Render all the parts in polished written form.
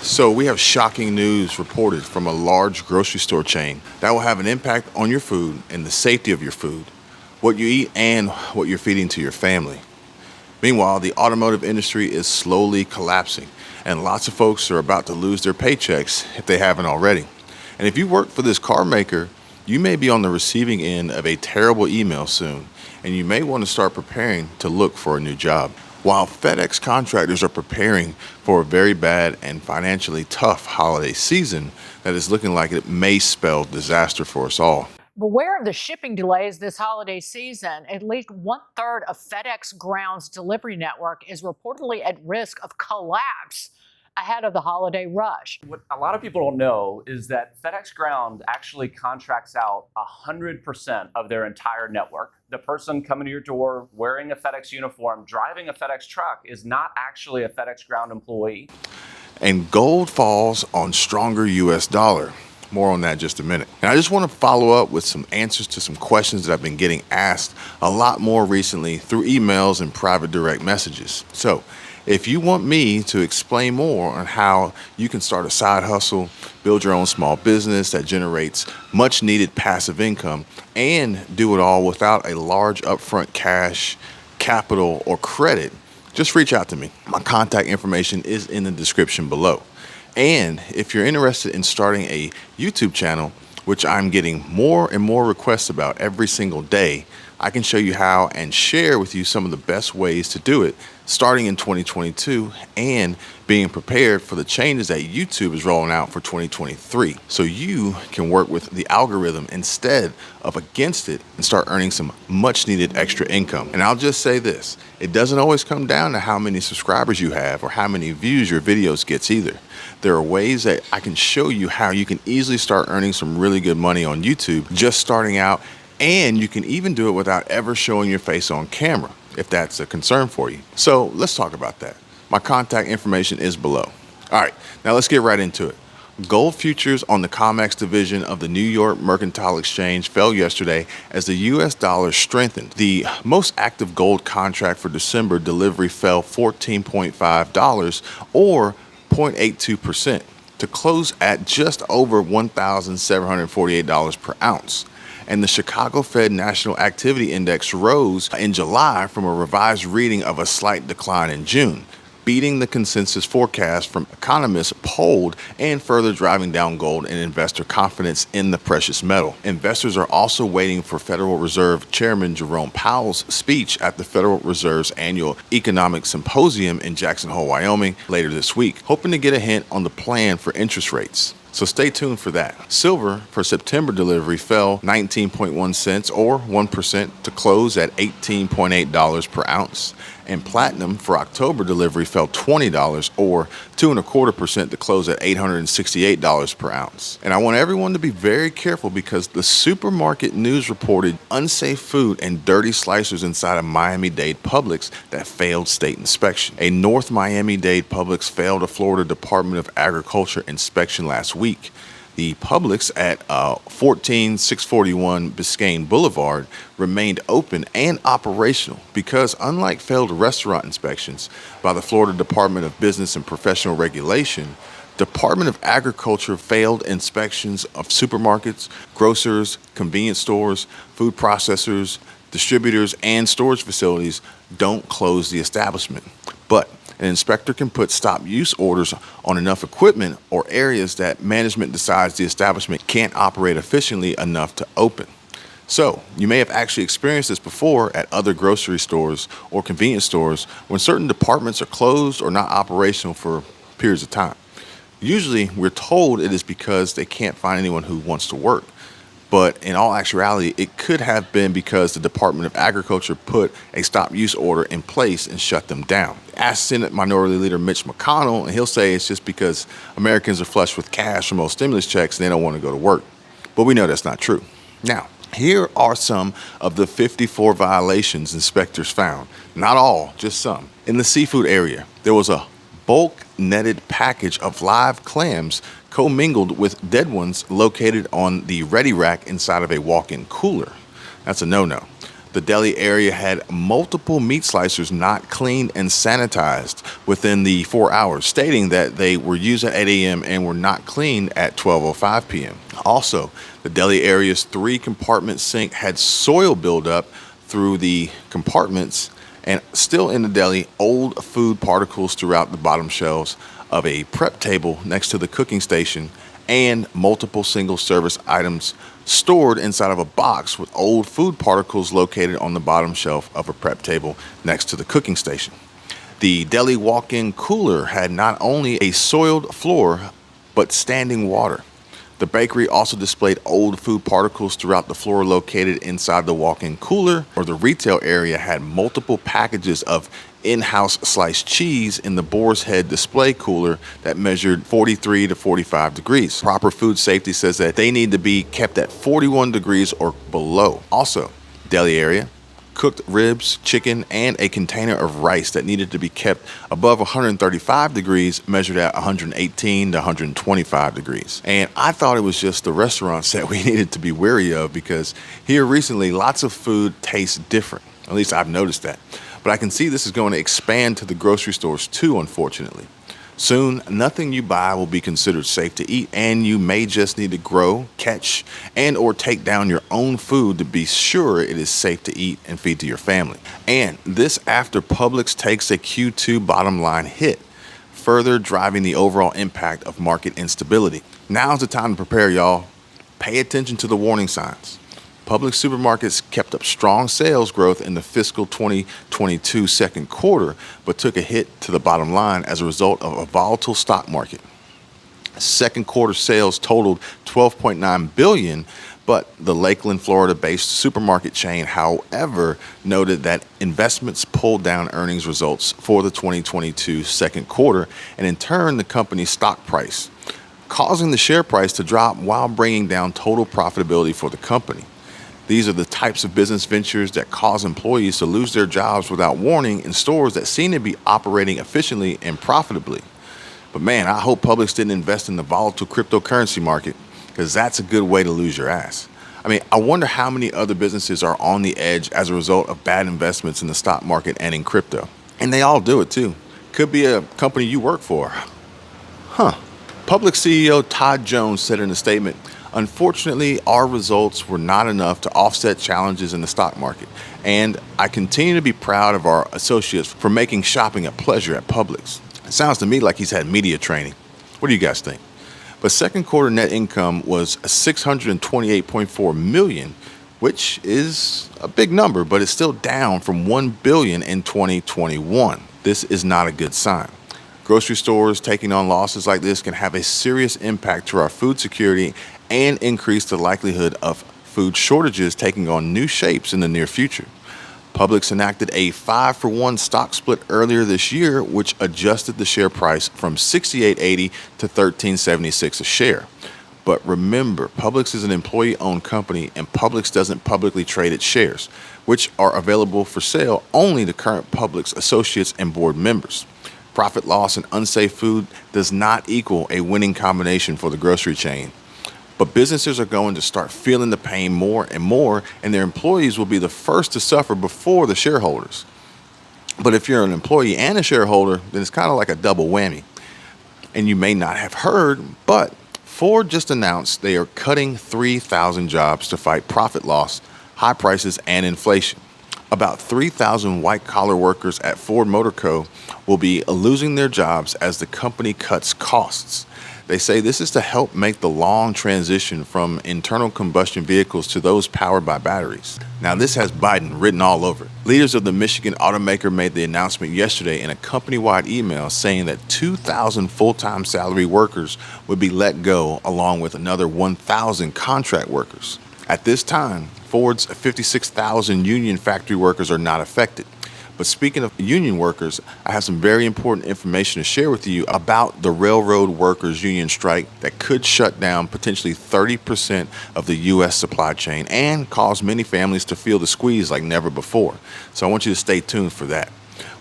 So, we have shocking news reported from a large grocery store chain that will have an impact on your food and the safety of your food, what you eat, and what you're feeding to your family. Meanwhile, the automotive industry is slowly collapsing, and lots of folks are about to lose their paychecks if they haven't already. And if you work for this car maker, you may be on the receiving end of a terrible email soon, and you may want to start preparing to look for a new job. While FedEx contractors are preparing for a very bad and financially tough holiday season that is looking like it may spell disaster for us all. Beware of the shipping delays this holiday season. At least one third of FedEx Ground's delivery network is reportedly at risk of collapse ahead of the holiday rush. What a lot of people don't know is that FedEx Ground actually contracts out 100% of their entire network. The person coming to your door wearing a FedEx uniform, driving a FedEx truck, is not actually a FedEx Ground employee. And gold falls on stronger US dollar. More on that in just a minute. And I just want to follow up with some answers to some questions that I've been getting asked a lot more recently through emails and private direct messages. So, if you want me to explain more on how you can start a side hustle, build your own small business that generates much needed passive income, and do it all without a large upfront cash, capital, or credit, just reach out to me. My contact information is in the description below. And if you're interested in starting a YouTube channel, which I'm getting more and more requests about every single day, I can show you how and share with you some of the best ways to do it starting in 2022 and being prepared for the changes that YouTube is rolling out for 2023. So you can work with the algorithm instead of against it and start earning some much needed extra income. And I'll just say this, it doesn't always come down to how many subscribers you have or how many views your videos gets either. There are ways that I can show you how you can easily start earning some really good money on YouTube just starting out, and you can even do it without ever showing your face on camera if that's a concern for you. So let's talk about that. My contact information is below. All right, now let's get right into it. Gold futures on the COMEX division of the New York Mercantile Exchange fell yesterday as the US dollar strengthened. The most active gold contract for December delivery fell $14.5 or 0.82% to close at just over $1,748 per ounce. And the Chicago Fed National Activity Index rose in July from a revised reading of a slight decline in June, beating the consensus forecast from economists polled and further driving down gold and investor confidence in the precious metal. Investors are also waiting for Federal Reserve Chairman Jerome Powell's speech at the Federal Reserve's annual Economic Symposium in Jackson Hole, Wyoming later this week, hoping to get a hint on the plan for interest rates. So stay tuned for that. Silver for September delivery fell 19.1 cents or 1% to close at $18.8 per ounce. And platinum for October delivery fell $20 or 2.25% to close at $868 per ounce. And I want everyone to be very careful because the supermarket news reported unsafe food and dirty slicers inside a Miami-Dade Publix that failed state inspection. A North Miami-Dade Publix failed a Florida Department of Agriculture inspection last week. The Publix at 14641 Biscayne Boulevard remained open and operational because, unlike failed restaurant inspections by the Florida Department of Business and Professional Regulation, Department of Agriculture failed inspections of supermarkets, grocers, convenience stores, food processors, distributors, and storage facilities don't close the establishment. But an inspector can put stop use orders on enough equipment or areas that management decides the establishment can't operate efficiently enough to open. So, you may have actually experienced this before at other grocery stores or convenience stores when certain departments are closed or not operational for periods of time. Usually, we're told it is because they can't find anyone who wants to work. But in all actuality, it could have been because the Department of Agriculture put a stop use order in place and shut them down. Ask Senate Minority Leader Mitch McConnell, and he'll say it's just because Americans are flush with cash from those stimulus checks and they don't want to go to work. But we know that's not true. Now, here are some of the 54 violations inspectors found. Not all, just some. In the seafood area, there was a bulk netted package of live clams commingled with dead ones located on the ready rack inside of a walk-in cooler. That's a no-no. The deli area had multiple meat slicers not cleaned and sanitized within the 4 hours, stating that they were used at 8 a.m. and were not cleaned at 12:05 p.m. Also, the deli area's 3-compartment sink had soil buildup through the compartments, and still in the deli, old food particles throughout the bottom shelves of a prep table next to the cooking station, and multiple single service items stored inside of a box with old food particles located on the bottom shelf of a prep table next to the cooking station. The deli walk-in cooler had not only a soiled floor, but standing water. The bakery also displayed old food particles throughout the floor located inside the walk-in cooler, or the retail area had multiple packages of in-house sliced cheese in the Boar's Head display cooler that measured 43 to 45 degrees. Proper food safety says that they need to be kept at 41 degrees or below. Also, deli area, cooked ribs, chicken, and a container of rice that needed to be kept above 135 degrees, measured at 118 to 125 degrees. And I thought it was just the restaurants that we needed to be wary of, because here recently, lots of food tastes different. At least I've noticed that. But I can see this is going to expand to the grocery stores too, unfortunately. Soon, nothing you buy will be considered safe to eat, and you may just need to grow, catch, and or take down your own food to be sure it is safe to eat and feed to your family. And this after Publix takes a Q2 bottom line hit, further driving the overall impact of market instability. Now's the time to prepare, y'all. Pay attention to the warning signs. Publix supermarkets kept up strong sales growth in the fiscal 2022 second quarter, but took a hit to the bottom line as a result of a volatile stock market. Second quarter sales totaled $12.9 billion, but the Lakeland, Florida-based supermarket chain, however, noted that investments pulled down earnings results for the 2022 second quarter, and in turn, the company's stock price, causing the share price to drop while bringing down total profitability for the company. These are the types of business ventures that cause employees to lose their jobs without warning in stores that seem to be operating efficiently and profitably. But man, I hope Publix didn't invest in the volatile cryptocurrency market, because that's a good way to lose your ass. I mean, I wonder how many other businesses are on the edge as a result of bad investments in the stock market and in crypto. And they all do it too. Could be a company you work for. Publix CEO Todd Jones said in a statement, "Unfortunately, our results were not enough to offset challenges in the stock market, and I continue to be proud of our associates for making shopping a pleasure at Publix." It sounds to me like he's had media training. What do you guys think? But second quarter net income was $628.4 million, which is a big number, but it's still down from $1 billion in 2021. This is not a good sign. Grocery stores taking on losses like this can have a serious impact to our food security and increase the likelihood of food shortages taking on new shapes in the near future. Publix enacted a 5-for-1 stock split earlier this year, which adjusted the share price from $68.80 to $13.76 a share. But remember, Publix is an employee-owned company, and Publix doesn't publicly trade its shares, which are available for sale only to current Publix associates and board members. Profit loss and unsafe food does not equal a winning combination for the grocery chain. But businesses are going to start feeling the pain more and more, and their employees will be the first to suffer before the shareholders. But if you're an employee and a shareholder, then it's kind of like a double whammy. And you may not have heard, but Ford just announced they are cutting 3,000 jobs to fight profit loss, high prices, and inflation. About 3,000 white-collar workers at Ford Motor Co. will be losing their jobs as the company cuts costs. They say this is to help make the long transition from internal combustion vehicles to those powered by batteries. Now, this has Biden written all over it. Leaders of the Michigan automaker made the announcement yesterday in a company-wide email saying that 2,000 full-time salary workers would be let go, along with another 1,000 contract workers. At this time, Ford's 56,000 union factory workers are not affected. But speaking of union workers, I have some very important information to share with you about the railroad workers union strike that could shut down potentially 30% of the U.S. supply chain and cause many families to feel the squeeze like never before. So I want you to stay tuned for that.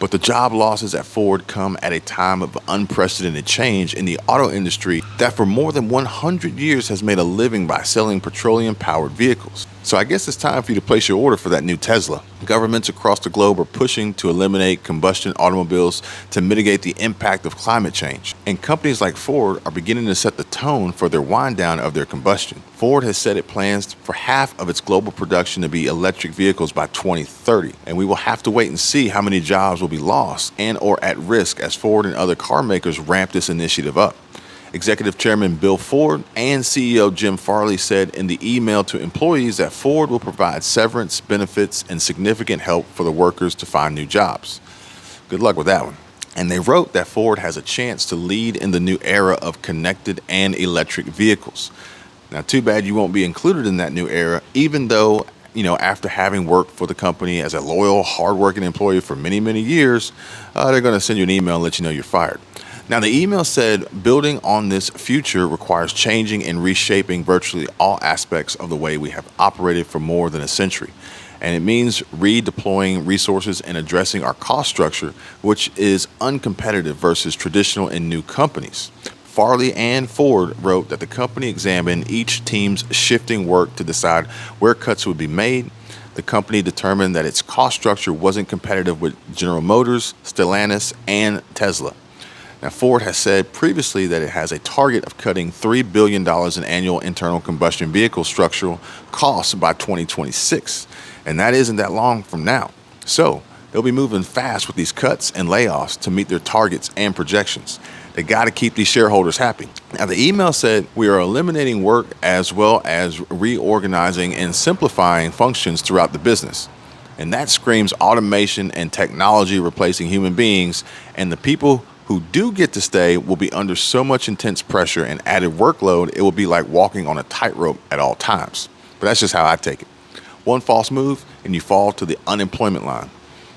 But the job losses at Ford come at a time of unprecedented change in the auto industry that for more than 100 years has made a living by selling petroleum-powered vehicles. So I guess it's time for you to place your order for that new Tesla. Governments across the globe are pushing to eliminate combustion automobiles to mitigate the impact of climate change. And companies like Ford are beginning to set the tone for their wind down of their combustion. Ford has said it plans for half of its global production to be electric vehicles by 2030. And we will have to wait and see how many jobs will be lost and or at risk as Ford and other car makers ramp this initiative up. Executive Chairman Bill Ford and CEO Jim Farley said in the email to employees that Ford will provide severance, benefits, and significant help for the workers to find new jobs. Good luck with that one. And they wrote that Ford has a chance to lead in the new era of connected and electric vehicles. Now, too bad you won't be included in that new era, even though, after having worked for the company as a loyal, hardworking employee for many, many years, they're going to send you an email and let you know you're fired. Now, the email said building on this future requires changing and reshaping virtually all aspects of the way we have operated for more than a century. And it means redeploying resources and addressing our cost structure, which is uncompetitive versus traditional and new companies. Farley and Ford wrote that the company examined each team's shifting work to decide where cuts would be made. The company determined that its cost structure wasn't competitive with General Motors, Stellantis, and Tesla. Now, Ford has said previously that it has a target of cutting $3 billion in annual internal combustion vehicle structural costs by 2026, and that isn't that long from now. So they'll be moving fast with these cuts and layoffs to meet their targets and projections. They got to keep these shareholders happy. Now, the email said we are eliminating work as well as reorganizing and simplifying functions throughout the business. And that screams automation and technology replacing human beings, and the people who do get to stay will be under so much intense pressure and added workload, it will be like walking on a tightrope at all times. But that's just how I take it. One false move and you fall to the unemployment line.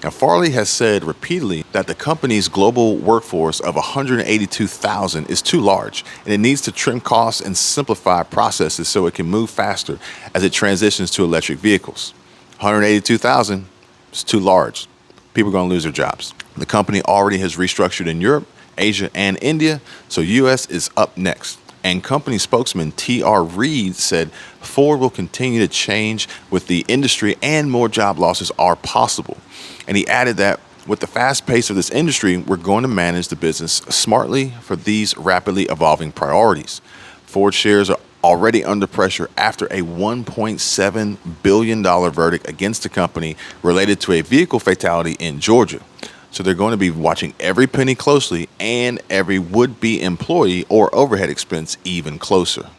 Now, Farley has said repeatedly that the company's global workforce of 182,000 is too large, and it needs to trim costs and simplify processes so it can move faster as it transitions to electric vehicles. 182,000 is too large. People are going to lose their jobs. The company already has restructured in Europe, Asia, and India, so U.S. is up next. And company spokesman T.R. Reid said Ford will continue to change with the industry and more job losses are possible. And he added that with the fast pace of this industry, we're going to manage the business smartly for these rapidly evolving priorities. Ford shares are already under pressure after a $1.7 billion verdict against the company related to a vehicle fatality in Georgia. So they're going to be watching every penny closely and every would-be employee or overhead expense even closer.